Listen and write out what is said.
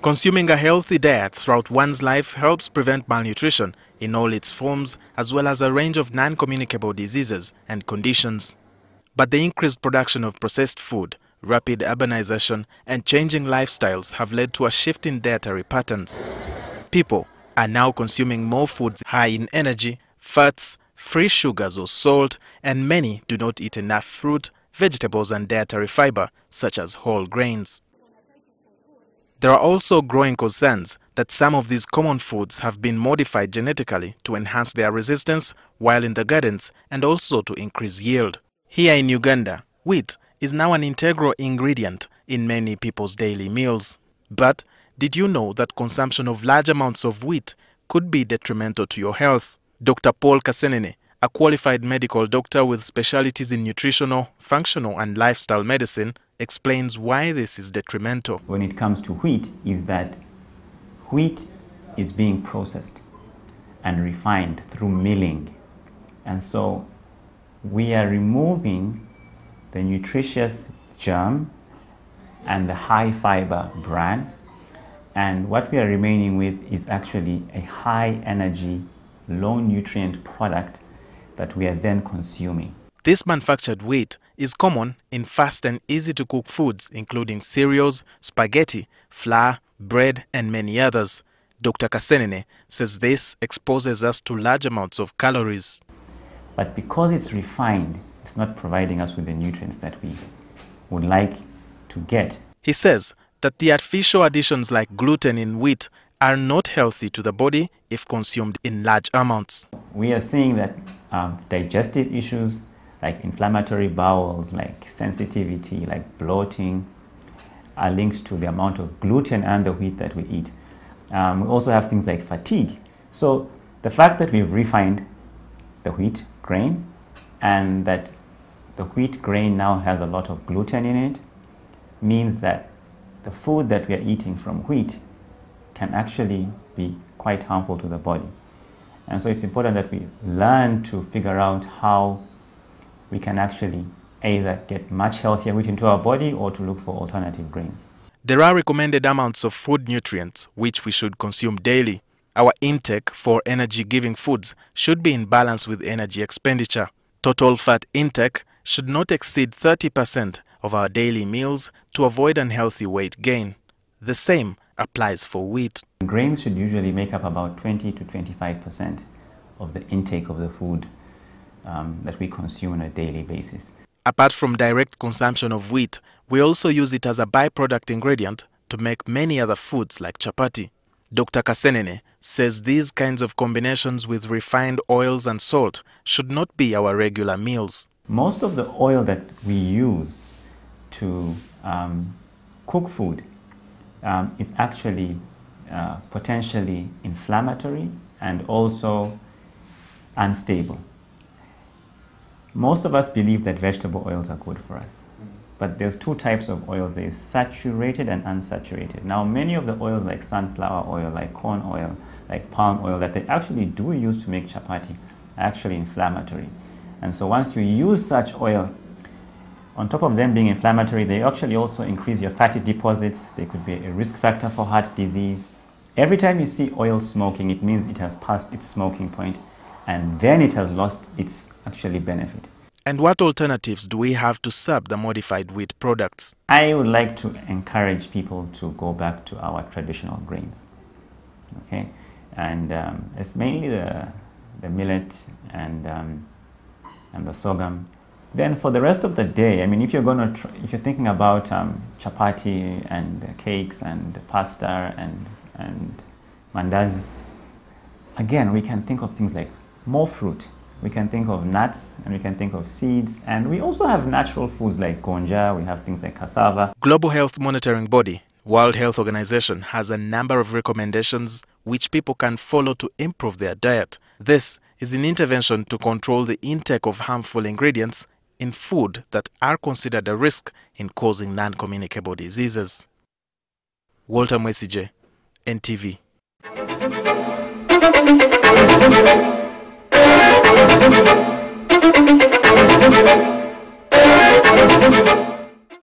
Consuming a healthy diet throughout one's life helps prevent malnutrition in all its forms, as well as a range of non-communicable diseases and conditions. But the increased production of processed food, rapid urbanization, and changing lifestyles have led to a shift in dietary patterns. People are now consuming more foods high in energy, fats, free sugars or salt, and many do not eat enough fruit, vegetables, and dietary fiber, such as whole grains. There are also growing concerns that some of these common foods have been modified genetically to enhance their resistance while in the gardens and also to increase yield. Here in Uganda, wheat is now an integral ingredient in many people's daily meals. But did you know that consumption of large amounts of wheat could be detrimental to your health? Dr. Paul Kasenene, a qualified medical doctor with specialties in nutritional, functional and lifestyle medicine, explains why this is detrimental. When it comes to wheat, is that wheat is being processed and refined through milling. And so we are removing the nutritious germ and the high fiber bran. And what we are remaining with is actually a high energy, low nutrient product that we are then consuming. This manufactured wheat is common in fast and easy to cook foods, including cereals, spaghetti, flour, bread, and many others. Dr. Kasenene says this exposes us to large amounts of calories. But because it's refined, it's not providing us with the nutrients that we would like to get. He says that the artificial additions like gluten in wheat are not healthy to the body if consumed in large amounts. We are seeing that digestive issues like inflammatory bowels, like sensitivity, like bloating, are linked to the amount of gluten and the wheat that we eat. We also have things like fatigue. So the fact that we've refined the wheat grain and that the wheat grain now has a lot of gluten in it means that the food that we are eating from wheat can actually be quite harmful to the body. And so it's important that we learn to figure out how we can actually either get much healthier wheat into our body or to look for alternative grains. There are recommended amounts of food nutrients which we should consume daily. Our intake for energy-giving foods should be in balance with energy expenditure. Total fat intake should not exceed 30% of our daily meals to avoid unhealthy weight gain. The same applies for wheat. Grains should usually make up about 20 to 25% of the intake of the food that we consume on a daily basis. Apart from direct consumption of wheat, we also use it as a byproduct ingredient to make many other foods like chapati. Dr. Kasenene says these kinds of combinations with refined oils and salt should not be our regular meals. Most of the oil that we use to cook food is actually potentially inflammatory and also unstable. Most of us believe that vegetable oils are good for us, but there's two types of oils. There is saturated and unsaturated. Now, many of the oils like sunflower oil, like corn oil, like palm oil that they actually do use to make chapati are actually inflammatory. And so once you use such oil, on top of them being inflammatory, they actually also increase your fatty deposits. They could be a risk factor for heart disease. Every time you see oil smoking, it means it has passed its smoking point, and then it has lost its actually benefit. And what alternatives do we have to sub the modified wheat products? I would like to encourage people to go back to our traditional grains. Okay, and it's mainly the millet and the sorghum. Then for the rest of the day, I mean, if you're thinking about chapati and cakes and pasta and mandazi, again, we can think of things like more fruit. We can think of nuts and we can think of seeds. And we also have natural foods like gonja. We have things like cassava. Global Health Monitoring Body, World Health Organization, has a number of recommendations which people can follow to improve their diet. This is an intervention to control the intake of harmful ingredients in food that are considered a risk in causing non-communicable diseases. Walter Mwesije, NTV. Thank you.